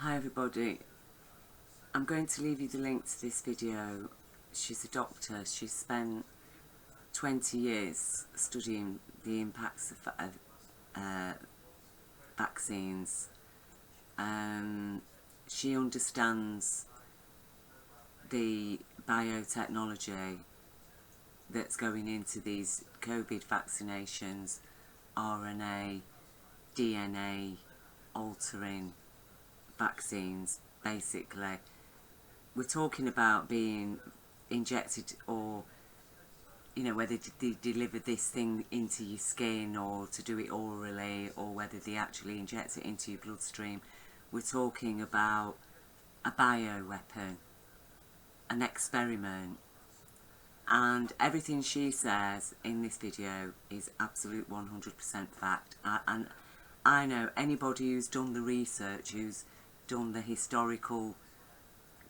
Hi everybody, I'm going to leave you the link to this video. She's a doctor. She's spent 20 years studying the impacts of vaccines. She understands the biotechnology that's going into these COVID vaccinations, RNA, DNA altering vaccines. Basically, we're talking about being injected, or whether they deliver this thing into your skin or to do it orally, or whether they actually inject it into your bloodstream. We're talking about a bioweapon, an experiment, and everything she says in this video is absolute 100% fact. And I know anybody who's done the research, who's done the historical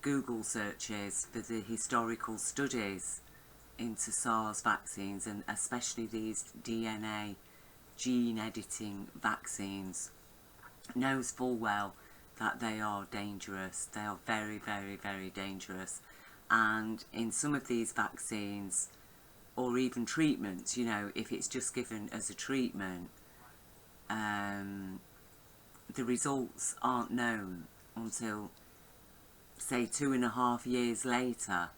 Google searches for the historical studies into SARS vaccines, and especially these DNA gene editing vaccines, knows full well that they are dangerous. They are very, very, very dangerous. And in some of these vaccines, or even treatments, if it's just given as a treatment, the results aren't known until, say, 2.5 years later,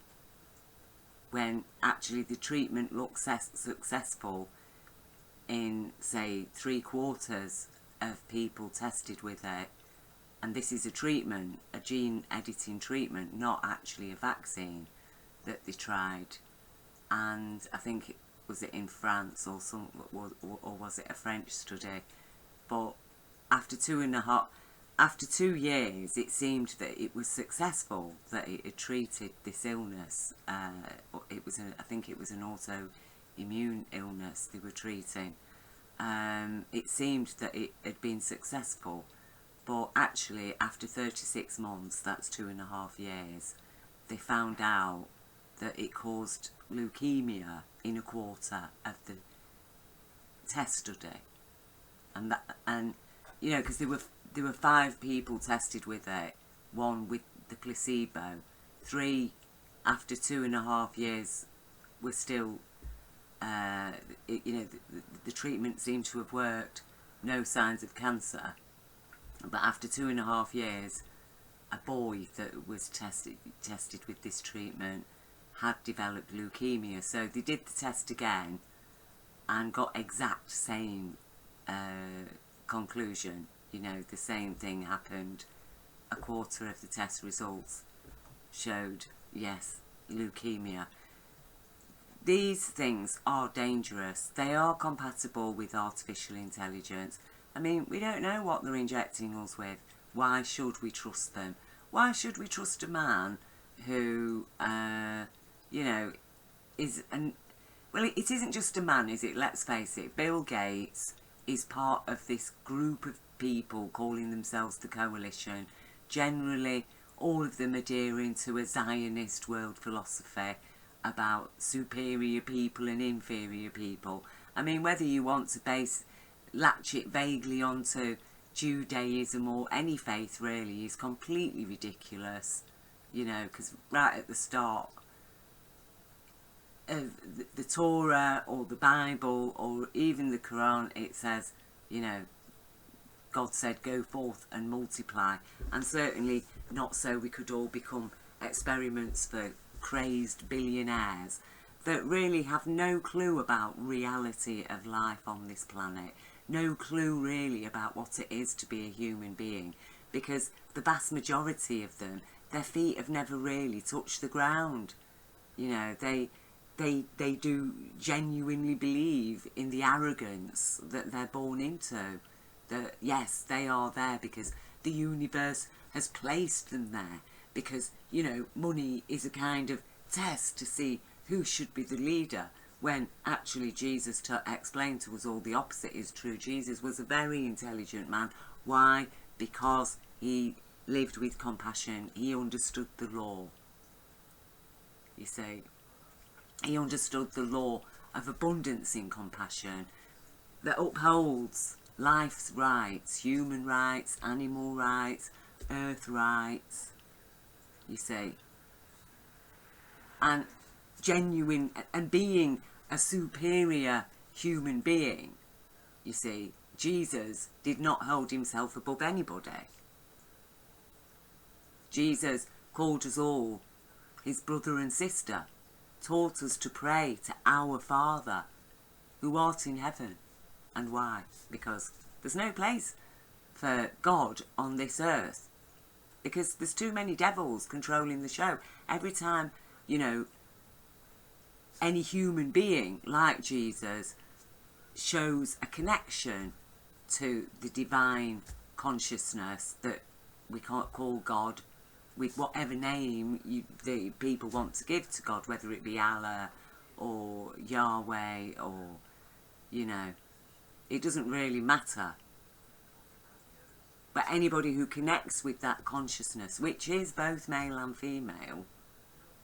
when actually the treatment looks successful in, say, 3/4 of people tested with it. And this is a treatment, a gene editing treatment, not actually a vaccine that they tried. And I think was it in France or was it a French study? But after 2 years, it seemed that it was successful, that it had treated this illness. I think it was an autoimmune illness they were treating. It seemed that it had been successful, but actually after 36 months, that's 2.5 years, they found out that it caused leukemia in 1/4 of the test study. And because there were 5 people tested with it, 1 with the placebo, 3 after 2.5 years were still, the treatment seemed to have worked, no signs of cancer. But after 2.5 years, a boy that was tested with this treatment had developed leukemia. So they did the test again and got exact same conclusion. The same thing happened. 1/4 of the test results showed, yes, leukemia. These things are dangerous. They are compatible with artificial intelligence. I mean, we don't know what they're injecting us with. Why should we trust them? Why should we trust a man who, is well, it isn't just a man, is it? Let's face it. Bill Gates is part of this group of people calling themselves the Coalition. Generally, all of them adhering to a Zionist world philosophy about superior people and inferior people. I mean, whether you want to latch it vaguely onto Judaism or any faith really is completely ridiculous, because right at the start of the Torah or the Bible or even the Quran, it says, God said, go forth and multiply. And certainly not so we could all become experiments for crazed billionaires that really have no clue about reality of life on this planet. No clue really about what it is to be a human being, because the vast majority of them, their feet have never really touched the ground. They do genuinely believe in the arrogance that they're born into. That yes, they are there because the universe has placed them there, because money is a kind of test to see who should be the leader, when actually Jesus explained to us all the opposite is true. Jesus was a very intelligent man. Why? Because he lived with compassion. He understood the law. You see, he understood the law of abundance in compassion that upholds life's rights, human rights, animal rights, earth rights, you see, and genuine, and being a superior human being, you see. Jesus did not hold himself above anybody. Jesus called us all his brother and sister, taught us to pray to our Father who art in heaven. And why? Because there's no place for God on this earth, because there's too many devils controlling the show. Every time, you know, any human being like Jesus shows a connection to the divine consciousness that we can't call God with whatever name the people want to give to God, whether it be Allah or Yahweh or, you know, it doesn't really matter. But anybody who connects with that consciousness, which is both male and female,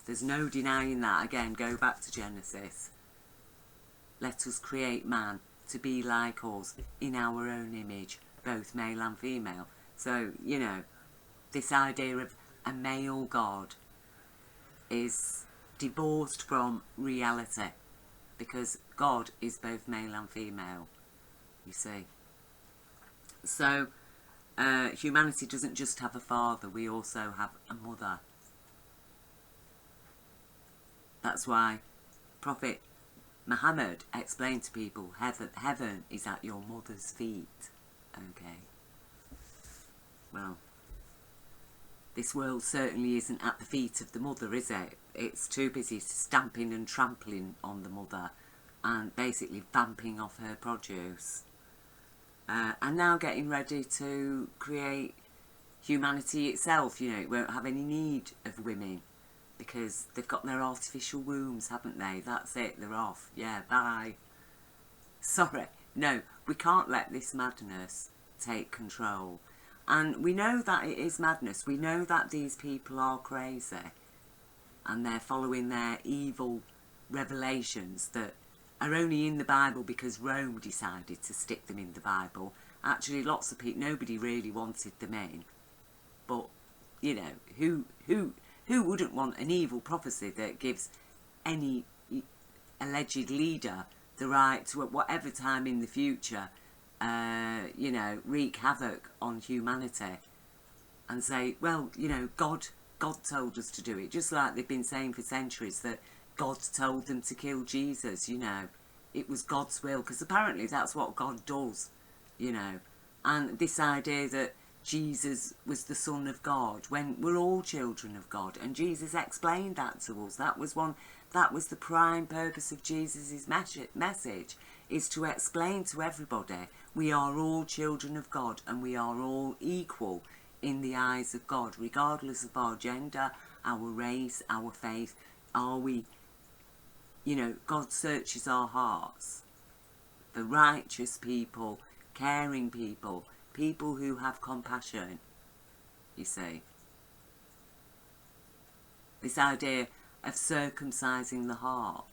there's no denying that. Again, go back to Genesis. Let us create man to be like us in our own image, both male and female. So, you know, this idea of a male God is divorced from reality, because God is both male and female, you see. So, humanity doesn't just have a father, we also have a mother. That's why Prophet Muhammad explained to people, heaven is at your mother's feet. Okay. Well, this world certainly isn't at the feet of the mother, is it? It's too busy stamping and trampling on the mother and basically vamping off her produce. And now getting ready to create humanity itself. You know, it won't have any need of women because they've got their artificial wombs, haven't they? That's it, they're off. Yeah, bye. Sorry. No, we can't let this madness take control. And we know that it is madness. We know that these people are crazy and they're following their evil revelations that are only in the Bible because Rome decided to stick them in the Bible. Actually, lots of people, nobody really wanted them in. But, you know, who wouldn't want an evil prophecy that gives any alleged leader the right to, at whatever time in the future, you know, wreak havoc on humanity and say, well, you know, God told us to do it, just like they've been saying for centuries that God told them to kill Jesus, you know. It was God's will, because apparently that's what God does, you know. And this idea that Jesus was the Son of God, when we're all children of God, and Jesus explained that to us. That was the prime purpose of Jesus' message, is to explain to everybody we are all children of God and we are all equal in the eyes of God, regardless of our gender, our race, our faith. Are we, you know, God searches our hearts for righteous people, caring people, people who have compassion, you see. This idea of circumcising the heart,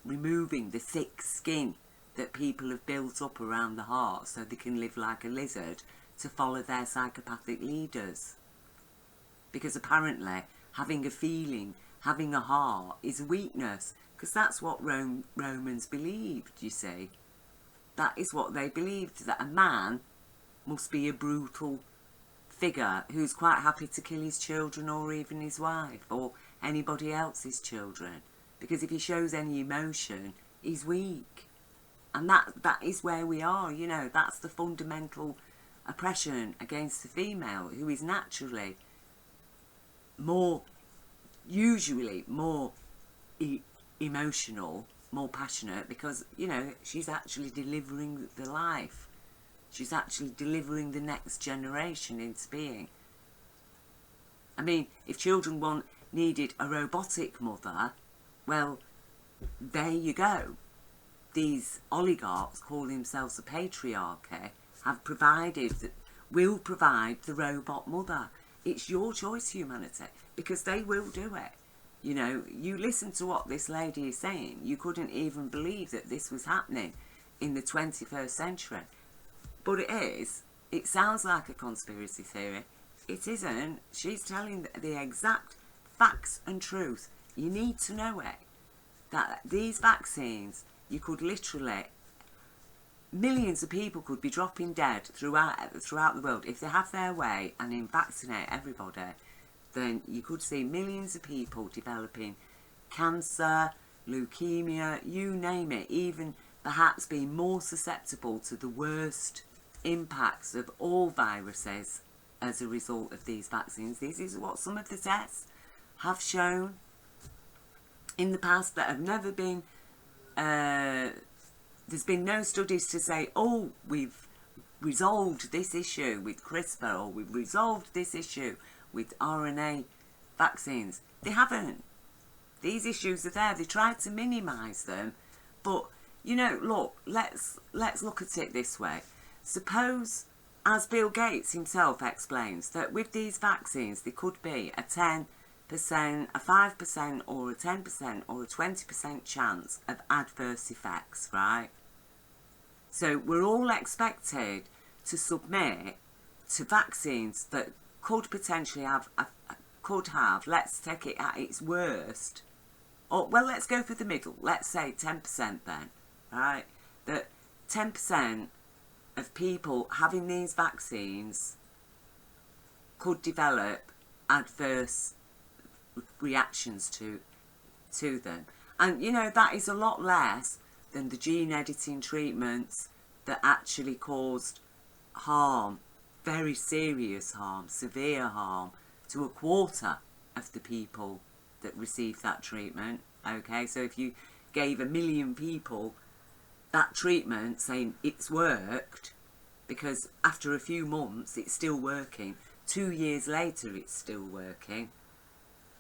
removing the thick skin that people have built up around the heart so they can live like a lizard to follow their psychopathic leaders. Because apparently having a feeling, having a heart is a weakness, because that's what Romans believed, you see. That is what they believed, that a man must be a brutal figure who's quite happy to kill his children or even his wife or anybody else's children, because if he shows any emotion, he's weak. And that is where we are, you know. That's the fundamental oppression against the female, who is naturally usually more emotional, more passionate, because, you know, she's actually delivering the life. She's actually delivering the next generation into being. I mean, if children needed a robotic mother, well, there you go. These oligarchs, call themselves a patriarchy, will provide the robot mother. It's your choice, humanity, because they will do it. You know, you listen to what this lady is saying, you couldn't even believe that this was happening in the 21st century. But it is. It sounds like a conspiracy theory. it isn't. She's telling the exact facts and truth. You need to know it. That these vaccines, you could literally, millions of people could be dropping dead throughout the world. If they have their way and then vaccinate everybody, then you could see millions of people developing cancer, leukemia, you name it, even perhaps being more susceptible to the worst impacts of all viruses as a result of these vaccines. This is what some of the tests have shown in the past that have never been, there's been no studies to say, oh, we've resolved this issue with CRISPR, or we've resolved this issue with RNA vaccines. They haven't. These issues are there. They tried to minimise them, but you know, look, let's look at it this way. Suppose, as Bill Gates himself explains, that with these vaccines there could be a 10%, a 5% or a 10% or a 20% chance of adverse effects, right? So we're all expected to submit to vaccines that could potentially have, let's take it at its worst, or well, let's go for the middle, let's say 10% then, right? That 10% of people having these vaccines could develop adverse reactions to them. And you know, that is a lot less than the gene editing treatments that actually caused harm, very serious harm, severe harm, to a quarter of the people that received that treatment. Okay, so if you gave 1 million people that treatment, saying it's worked, because after a few months it's still working, 2 years later it's still working,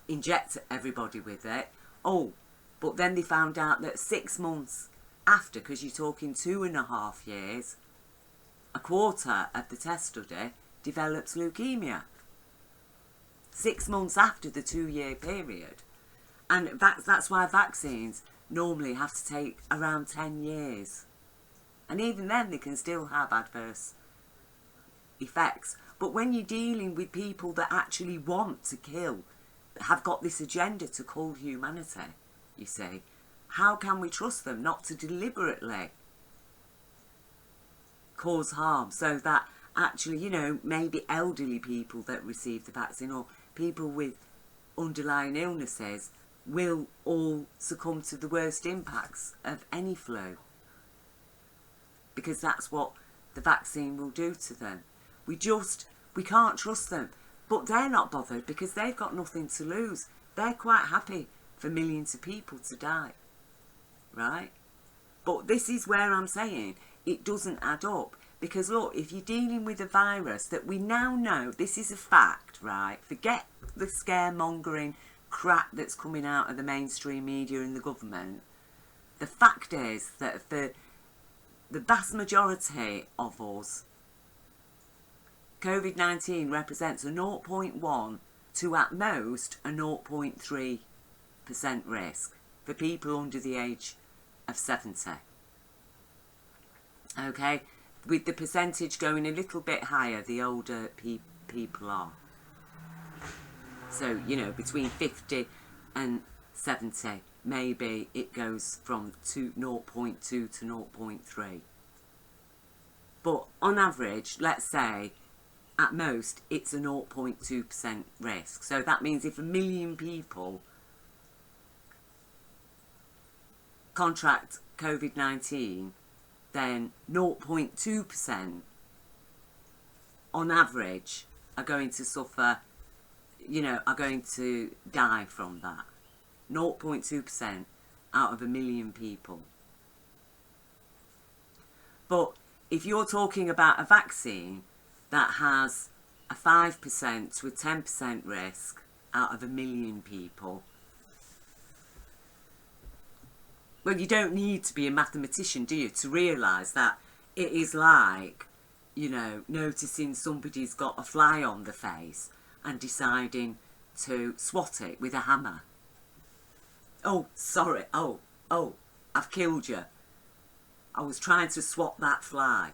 inject everybody with it. Oh, but then they found out that 6 months after, because you're talking 2.5 years, a quarter of the test study develops leukemia. 6 months after the 2-year period. And that's why vaccines normally have to take around 10 years. And even then they can still have adverse effects. But when you're dealing with people that actually want to kill, have got this agenda to kill humanity, you see, how can we trust them not to deliberately cause harm, so that actually, you know, maybe elderly people that receive the vaccine or people with underlying illnesses will all succumb to the worst impacts of any flu, because that's what the vaccine will do to them. We can't trust them. But they're not bothered because they've got nothing to lose. They're quite happy for millions of people to die, right? But this is where I'm saying it doesn't add up. Because look, if you're dealing with a virus that we now know, this is a fact, right? Forget the scaremongering crap that's coming out of the mainstream media and the government. The fact is that for the vast majority of us, COVID-19 represents a 0.1 to at most a 0.3% risk for people under the age of 70. Okay? With the percentage going a little bit higher the older people are. So, you know, between 50 and 70, maybe it goes from 0.2 to 0.3. But on average, let's say, at most, it's a 0.2% risk. So that means if 1 million people contract COVID-19, then 0.2% on average are going to suffer, you know, are going to die from that. 0.2% out of 1 million people. But if you're talking about a vaccine that has a 5% to a 10% risk out of 1 million people, well, you don't need to be a mathematician, do you, to realise that it is like, you know, noticing somebody's got a fly on the face and deciding to swat it with a hammer. Oh, sorry, oh, I've killed you. I was trying to swat that fly.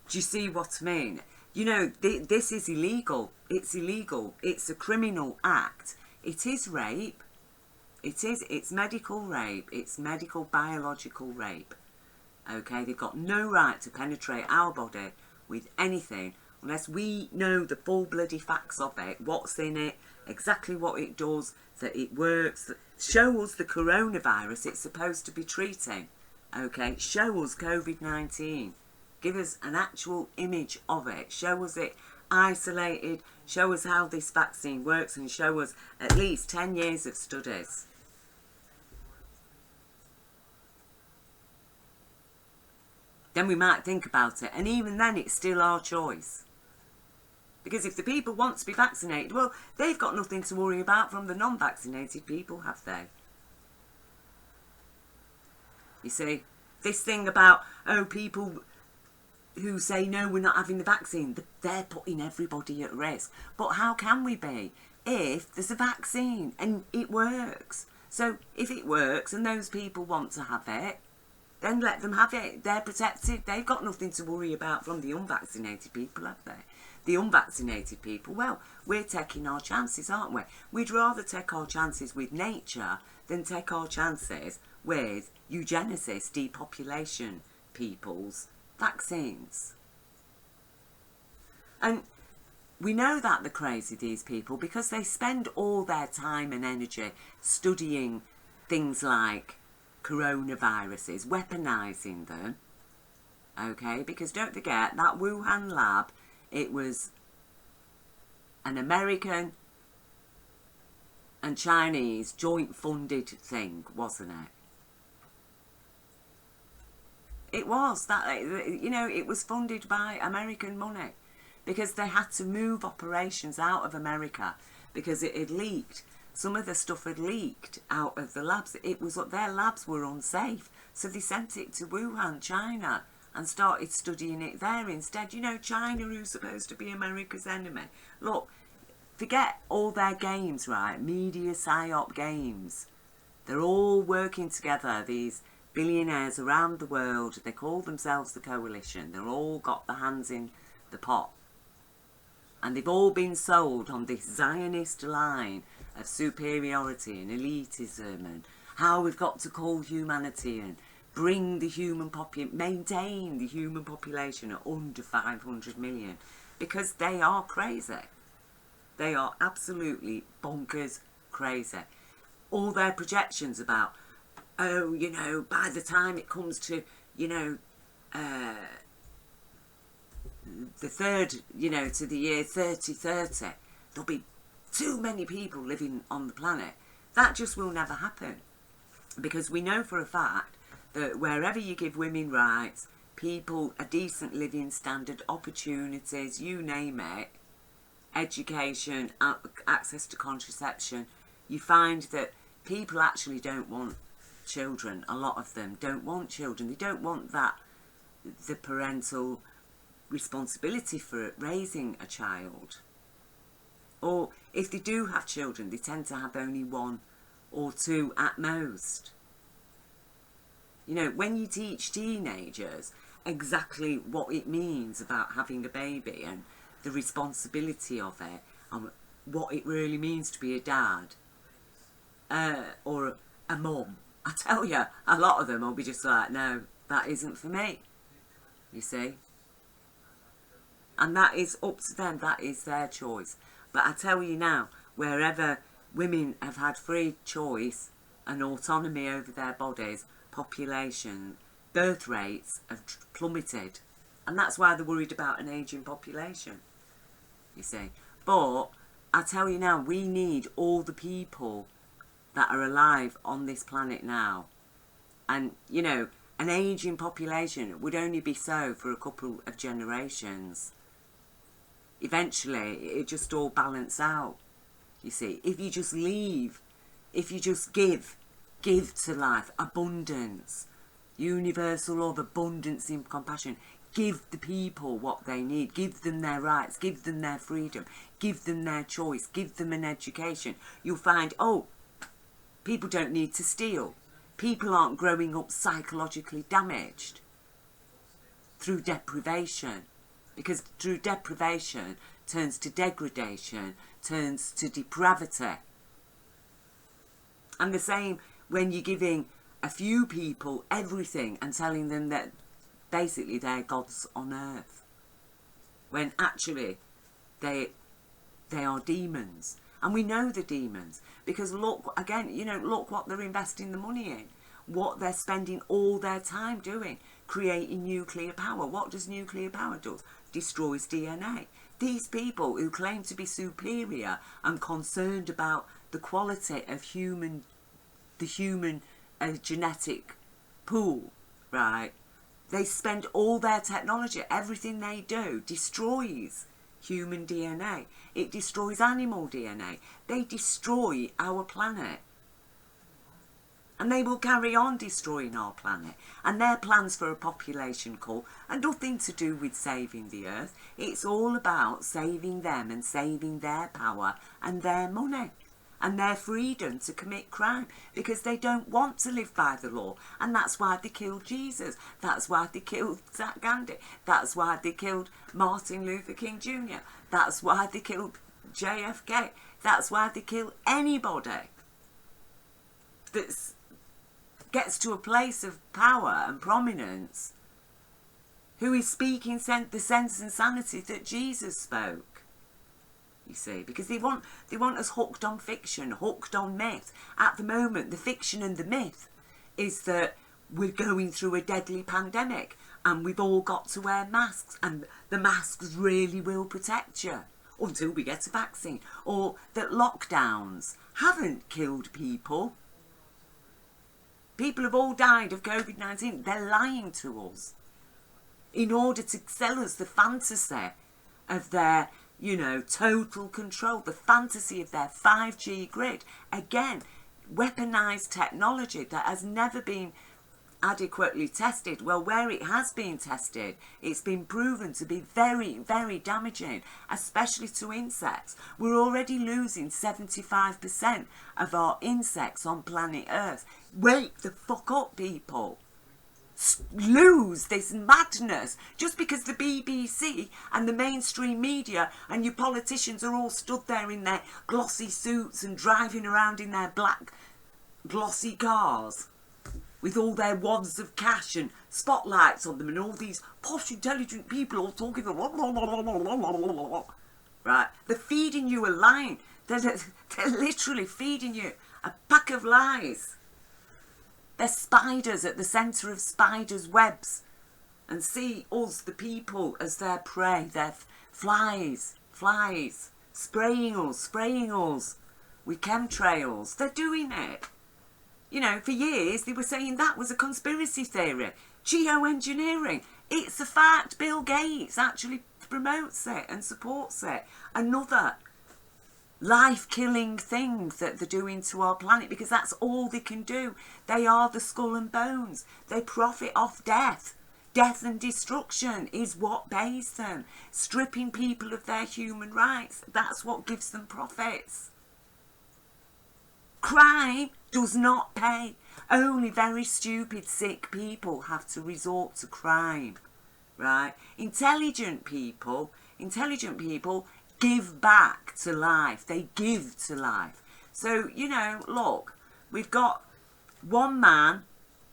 Do you see what I mean? You know, this is illegal. It's illegal. It's a criminal act. It is rape. It's medical rape. It's medical biological rape. Okay, they've got no right to penetrate our body with anything unless we know the full bloody facts of it, what's in it, exactly what it does, that it works. Show us the coronavirus it's supposed to be treating. Okay, show us COVID-19. Give us an actual image of it. Show us it isolated. Show us how this vaccine works, and show us at least 10 years of studies. Then we might think about it. And even then, it's still our choice. Because if the people want to be vaccinated, well, they've got nothing to worry about from the non-vaccinated people, have they? You see, this thing about, oh, people who say, no, we're not having the vaccine, they're putting everybody at risk. But how can we be if there's a vaccine and it works? So if it works and those people want to have it, then let them have it. They're protected. They've got nothing to worry about from the unvaccinated people, have they? The unvaccinated people, well, we're taking our chances, aren't we? We'd rather take our chances with nature than take our chances with eugenesis, depopulation people's vaccines. And we know that they're crazy, these people, because they spend all their time and energy studying things like coronaviruses, weaponising them, okay? Because don't forget, that Wuhan lab, it was an American and Chinese joint funded thing, wasn't it? It was that, you know, it was funded by American money because they had to move operations out of America because it had leaked. Some of the stuff had leaked out of the labs. It was their labs were unsafe, so they sent it to Wuhan, China, and started studying it there instead. You know, China, who's supposed to be America's enemy. Look, forget all their games, right? Media psyop games. They're all working together, these billionaires around the world. They call themselves the coalition. They've all got their hands in the pot. And they've all been sold on this Zionist line of superiority and elitism and how we've got to call humanity and bring the human maintain the human population at under 500 million, because they are crazy. They are absolutely bonkers crazy. All their projections about, oh, you know, by the time it comes to, you know, the third, you know, to the year 3030, there'll be too many people living on the planet. That just will never happen, because we know for a fact that wherever you give women rights, people a decent living standard, opportunities, you name it, education, access to contraception, you find that people actually don't want children. A lot of them don't want children. They don't want that, the parental responsibility for raising a child. Or if they do have children, they tend to have only one or two at most. You know, when you teach teenagers exactly what it means about having a baby and the responsibility of it and what it really means to be a dad or a mum, I tell you, a lot of them will be just like, no, that isn't for me, you see. And that is up to them, that is their choice. But I tell you now, wherever women have had free choice and autonomy over their bodies, population, birth rates have plummeted. And that's why they're worried about an ageing population, you see. But I tell you now, we need all the people that are alive on this planet now. And, you know, an ageing population would only be so for a couple of generations. Eventually, it just all balance out, you see. If you just leave, if you just give to life, abundance, universal love, abundance in compassion, give the people what they need, give them their rights, give them their freedom, give them their choice, give them an education, you'll find, oh, people don't need to steal. People aren't growing up psychologically damaged through deprivation. because through deprivation turns to degradation, turns to depravity. And the same when you're giving a few people everything and telling them that basically they're gods on earth, when actually they are demons. And we know the demons, because look, again, you know, look what they're investing the money in, what they're spending all their time doing, creating nuclear power. What does nuclear power do? Destroys DNA. These people who claim to be superior and concerned about the quality of the human genetic pool, right? They spend all their technology, everything they do destroys human DNA. It destroys animal DNA. They destroy our planet. And they will carry on destroying our planet. And their plans for a population cull are nothing to do with saving the earth. It's all about saving them and saving their power and their money and their freedom to commit crime, because they don't want to live by the law. And that's why they killed Jesus. That's why they killed Gandhi. That's why they killed Martin Luther King Jr. That's why they killed JFK. That's why they kill anybody that gets to a place of power and prominence who is speaking the sense and sanity that Jesus spoke. You see, because they want us hooked on fiction, hooked on myth. At the moment, the fiction and the myth is that we're going through a deadly pandemic and we've all got to wear masks, and the masks really will protect you until we get a vaccine, or that lockdowns haven't killed people. People have all died of COVID-19. They're lying to us in order to sell us the fantasy of their, you know, total control, the fantasy of their 5G grid. Again, weaponised technology that has never been adequately tested. Well, where it has been tested, it's been proven to be very, very damaging, especially to insects. We're already losing 75% of our insects on planet Earth. Wake the fuck up, people. Lose this madness just because the BBC and the mainstream media and your politicians are all stood there in their glossy suits and driving around in their black glossy cars with all their wads of cash and spotlights on them, and all these posh intelligent people all talking right. They're feeding you a line. They're literally feeding you a pack of lies. They're spiders at the centre of spiders' webs, and see us, the people, as their prey. They're flies, spraying us with chemtrails. They're doing it. You know, for years they were saying that was a conspiracy theory. Geoengineering. It's a fact. Bill Gates actually promotes it and supports it. Another life-killing thing that they're doing to our planet, because that's all they can do. They are the skull and bones. They profit off death. Death and destruction is what pays them. Stripping people of their human rights, that's what gives them profits. Crime does not pay. Only very stupid, sick people have to resort to crime, right? Intelligent people give back to life. They give to life. So, you know, look, we've got one man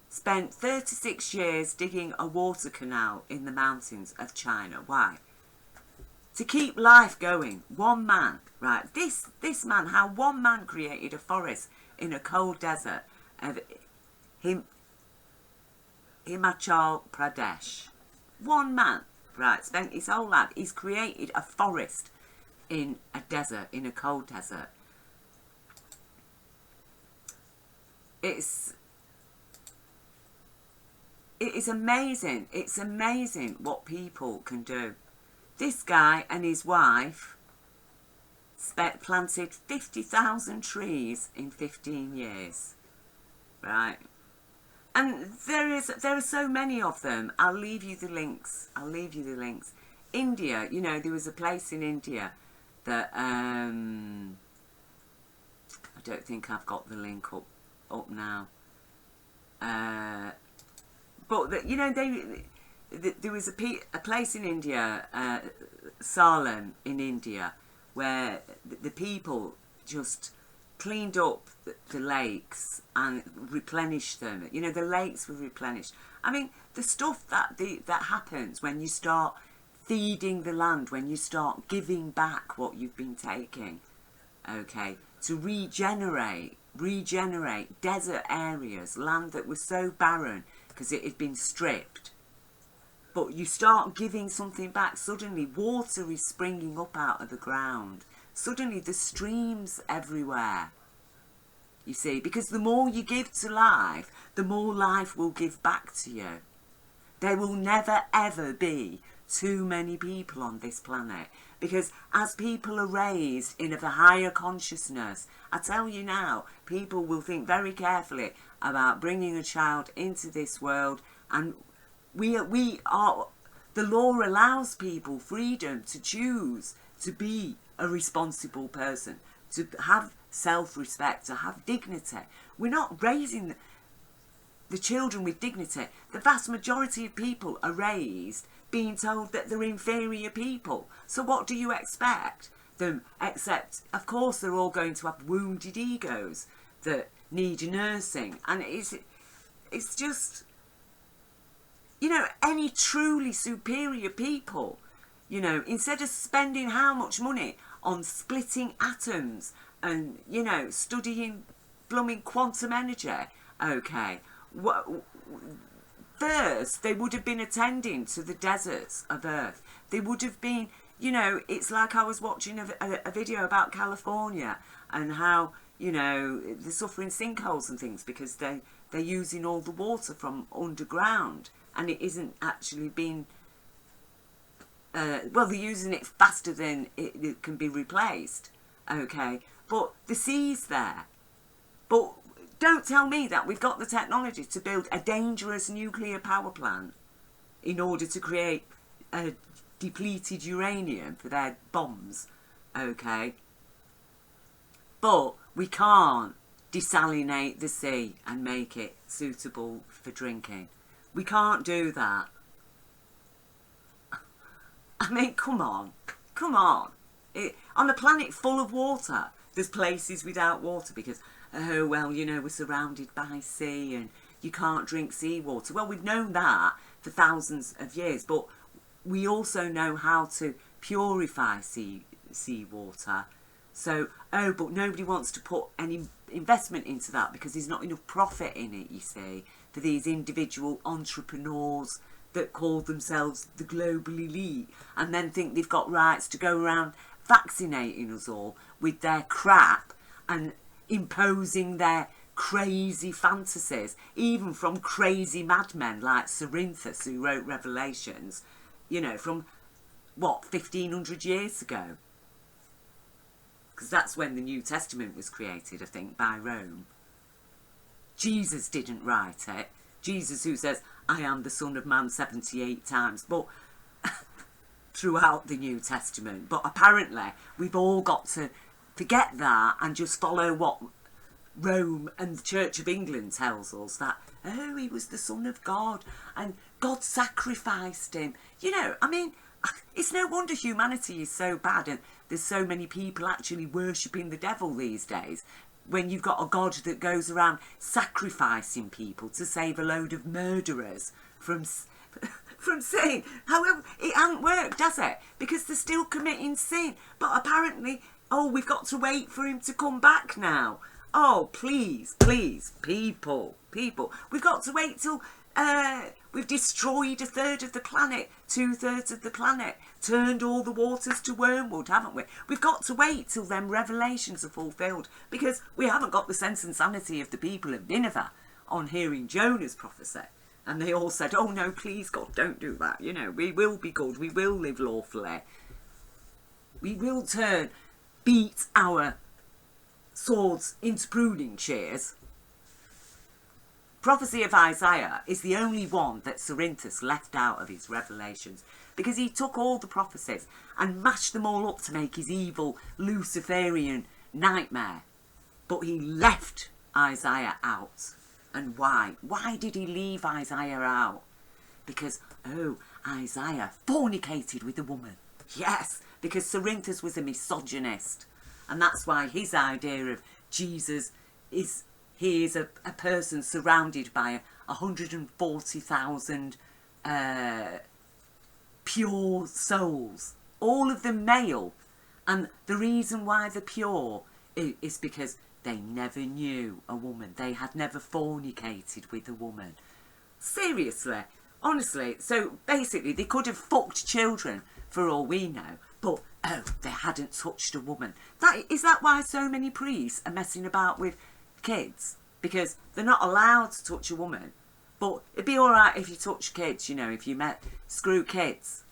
spent 36 years digging a water canal in the mountains of China. Why? To keep life going. One man, right? This man, how one man created a forest in a cold desert of Himachal Pradesh. One man, right, spent his whole life. He's created a forest in a desert, in a cold desert. It is amazing. It's amazing what people can do. This guy and his wife planted 50,000 trees in 15 years, right? And there are so many of them. I'll leave you the links. India, you know, there was a place in India that I don't think I've got the link up now. But that, you know, there was a place in India, Salem in India, where the people just cleaned up the lakes and replenished them. You know, the lakes were replenished. I mean, the stuff that happens when you start feeding the land, when you start giving back what you've been taking, okay, to regenerate desert areas, land that was so barren because it had been stripped. But you start giving something back, suddenly water is springing up out of the ground. Suddenly the streams everywhere. You see, because the more you give to life, the more life will give back to you. There will never ever be too many people on this planet, because as people are raised in a higher consciousness, I tell you now, people will think very carefully about bringing a child into this world, and we are, the law allows people freedom to choose to be a responsible person, to have self-respect, to have dignity. We're not raising the children with dignity. The vast majority of people are raised being told that they're inferior people. So what do you expect them? Except, of course, they're all going to have wounded egos that need nursing. And it's just, you know, any truly superior people, you know, instead of spending how much money on splitting atoms and, you know, studying blooming quantum energy, okay, first they would have been attending to the deserts of Earth. They would have been, you know, it's like I was watching a video about California and how, you know, they're suffering sinkholes and things because they're using all the water from underground, and it isn't actually being, well, they're using it faster than it can be replaced, okay, but the sea's there. But don't tell me that we've got the technology to build a dangerous nuclear power plant in order to create depleted uranium for their bombs, okay? But we can't desalinate the sea and make it suitable for drinking. We can't do that. I mean, come on. Come on. On a planet full of water, there's places without water because, oh, well, you know, we're surrounded by sea and you can't drink seawater. Well, we've known that for thousands of years, but we also know how to purify seawater. So, oh, but nobody wants to put any investment into that because there's not enough profit in it, you see, for these individual entrepreneurs that call themselves the global elite and then think they've got rights to go around vaccinating us all with their crap and imposing their crazy fantasies, even from crazy madmen like Cerinthus, who wrote Revelations, you know, from, what, 1500 years ago? Because that's when the New Testament was created, I think, by Rome. Jesus didn't write it. Jesus, who says, I am the Son of Man 78 times, but throughout the New Testament. But apparently, we've all got to forget that and just follow what Rome and the Church of England tells us, that, oh, he was the Son of God and God sacrificed him. You know, I mean, it's no wonder humanity is so bad and there's so many people actually worshipping the devil these days, when you've got a God that goes around sacrificing people to save a load of murderers from sin. However, it hasn't worked, has it? Because they're still committing sin. But apparently, oh, we've got to wait for him to come back now. Oh, please, please, people. We've got to wait till we've destroyed a third of the planet, 2/3 of the planet, turned all the waters to wormwood, haven't we? We've got to wait till them revelations are fulfilled, because we haven't got the sense and sanity of the people of Nineveh on hearing Jonah's prophecy. And they all said, oh no, please God, don't do that. You know, we will be good, we will live lawfully. We will beat our swords into pruning shears. Prophecy of Isaiah is the only one that Cerinthus left out of his revelations, because he took all the prophecies and mashed them all up to make his evil Luciferian nightmare. But he left Isaiah out. And why? Why did he leave Isaiah out? because, oh, Isaiah fornicated with a woman. Yes, because Cerinthus was a misogynist. And that's why his idea of Jesus is, he is a person surrounded by 140,000 pure souls, all of them male. And the reason why they're pure is because they never knew a woman. They had never fornicated with a woman. Seriously, honestly. So basically they could have fucked children for all we know, but oh, they hadn't touched a woman. Is that why so many priests are messing about with kids? Because they're not allowed to touch a woman. But it'd be alright if you touch kids, you know, if you screw kids.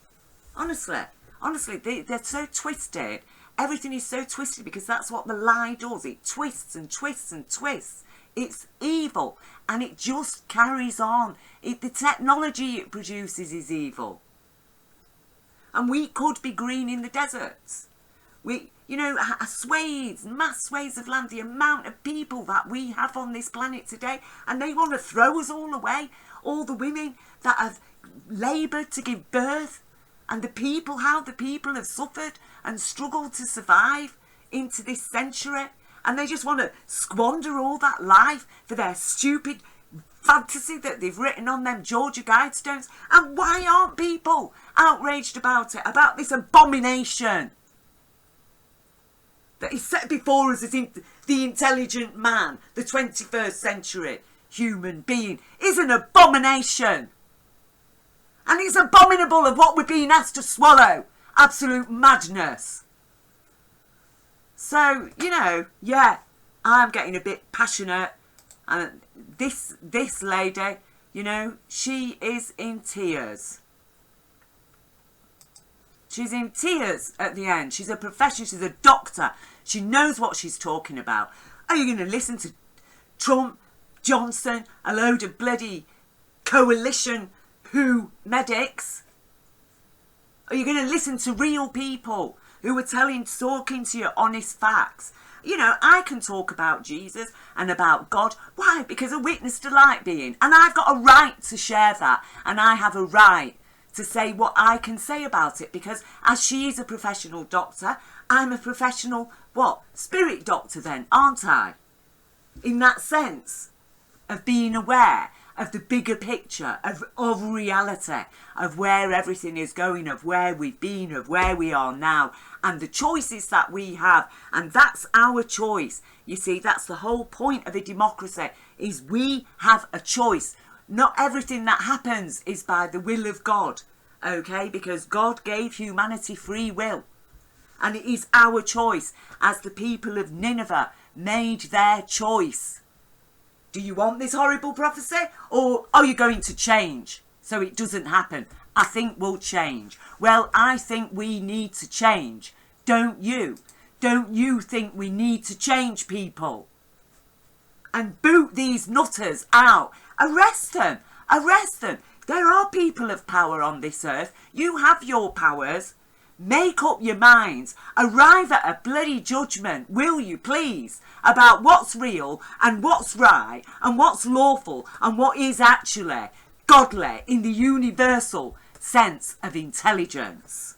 Honestly, they're so twisted. Everything is so twisted because that's what the lie does. It twists and twists and twists. It's evil and it just carries on. The technology it produces is evil. And we could be green in the deserts. You know, mass swathes of land, the amount of people that we have on this planet today, and they want to throw us all away. All the women that have laboured to give birth, and how the people have suffered and struggled to survive into this century, and they just want to squander all that life for their stupid fantasy that they've written on them Georgia Guidestones. And why aren't people outraged about it, about this abomination that is set before us as the intelligent man, the 21st century human being, is an abomination. And it's abominable of what we're being asked to swallow. Absolute madness. So, you know, yeah, I'm getting a bit passionate. And this lady, you know, she is in tears. She's in tears at the end. She's a professional. She's a doctor. She knows what she's talking about. Are you going to listen to Trump, Johnson, a load of bloody coalition medics? Are you going to listen to real people who are talking to you honest facts? You know, I can talk about Jesus and about God. Why? Because a witness to light being. And I've got a right to share that. And I have a right to say what I can say about it. Because as she is a professional doctor, I'm a professional, spirit doctor then, aren't I? In that sense of being aware of the bigger picture, of reality, of where everything is going, of where we've been, of where we are now, and the choices that we have. And that's our choice. You see, that's the whole point of a democracy, is we have a choice. Not everything that happens is by the will of God, okay? Because God gave humanity free will. And it is our choice, as the people of Nineveh made their choice. Do you want this horrible prophecy, or are you going to change so it doesn't happen? I think we'll change. Well, I think we need to change. Don't you? Don't you think we need to change, people? And boot these nutters out. Arrest them. Arrest them. There are people of power on this earth. You have your powers. Make up your minds. Arrive at a bloody judgment, will you please, about what's real and what's right and what's lawful and what is actually godly in the universal sense of intelligence.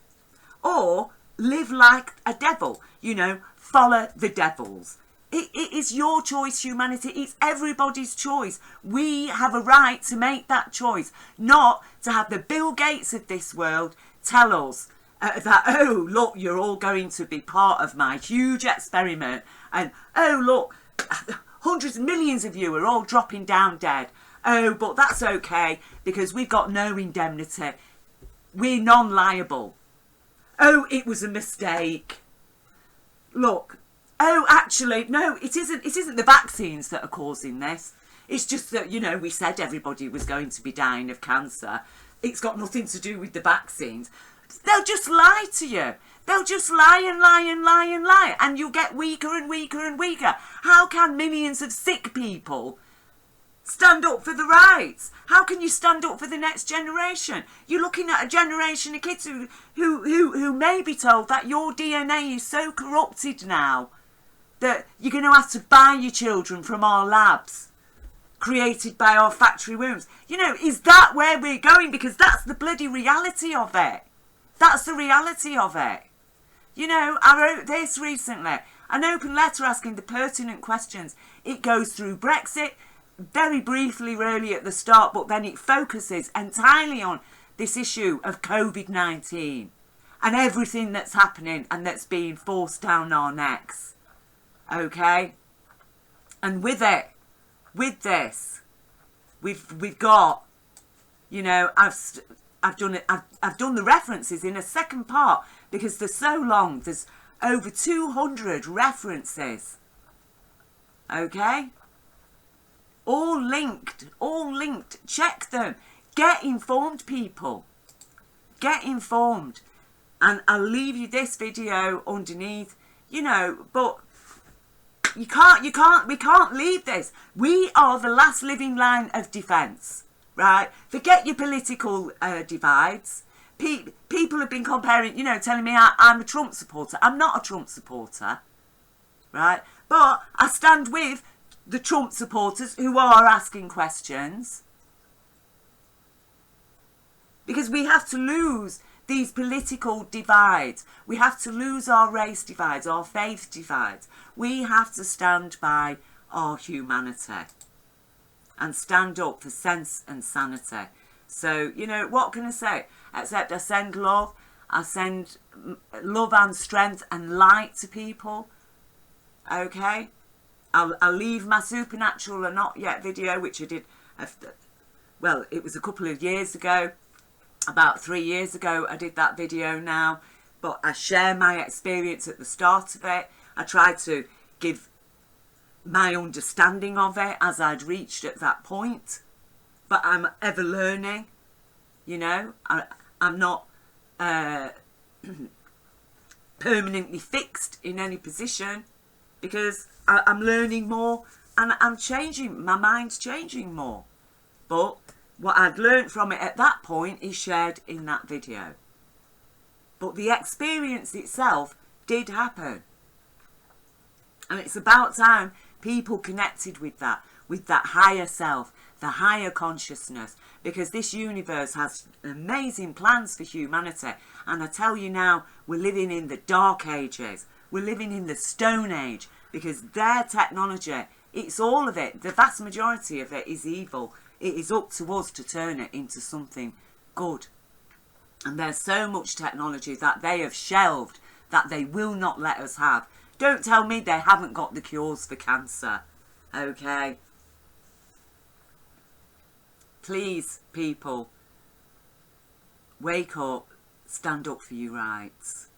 Or live like a devil, you know, follow the devils. It is your choice, humanity. It's everybody's choice. We have a right to make that choice, not to have the Bill Gates of this world tell us that, oh, look, you're all going to be part of my huge experiment. And, oh, look, hundreds of millions of you are all dropping down dead. Oh, but that's okay because we've got no indemnity. We're non-liable. Oh, it was a mistake. Look, oh, actually, no, it isn't the vaccines that are causing this. It's just that, you know, we said everybody was going to be dying of cancer. It's got nothing to do with the vaccines. They'll just lie to you. They'll just lie and lie and lie and lie. And you'll get weaker and weaker and weaker. How can millions of sick people stand up for the rights? How can you stand up for the next generation? You're looking at a generation of kids who may be told that your DNA is so corrupted now that you're going to have to buy your children from our labs. created by our factory wombs. You know, is that where we're going? Because that's the bloody reality of it. That's the reality of it. You know, I wrote this recently, an open letter asking the pertinent questions. It goes through Brexit very briefly really at the start, but then it focuses entirely on this issue of COVID-19 and everything that's happening and that's being forced down our necks. Okay? And with it, with this, we've got, you know, I've done the references in a second part because they're so long. There's over 200 references. Okay? All linked. Check them. Get informed, people. Get informed. And I'll leave you this video underneath, you know, but we can't leave this. We are the last living line of defence, right? Forget your political divides. People have been comparing, you know, telling me I'm a Trump supporter. I'm not a Trump supporter, right? But I stand with the Trump supporters who are asking questions. Because we have to lose these political divides. We have to lose our race divides, our faith divides. We have to stand by our humanity and stand up for sense and sanity. So, you know, what can I say? Except I send love. I send love and strength and light to people. Okay? I'll leave my supernatural or not yet video, which I did, well, it was a couple of years ago. About 3 years ago I did that video now, but I share my experience at the start of it. I tried to give my understanding of it as I'd reached at that point, but I'm ever learning, you know. I'm not permanently fixed in any position because I'm learning more and I'm changing, my mind's changing more. But what I'd learned from it at that point is shared in that video. But the experience itself did happen. And it's about time people connected with that higher self, the higher consciousness, because this universe has amazing plans for humanity. And I tell you now, we're living in the dark ages. We're living in the stone age because their technology, it's all of it, the vast majority of it is evil. It is up to us to turn it into something good. And there's so much technology that they have shelved that they will not let us have. Don't tell me they haven't got the cures for cancer. Okay? Please, people, wake up, stand up for your rights.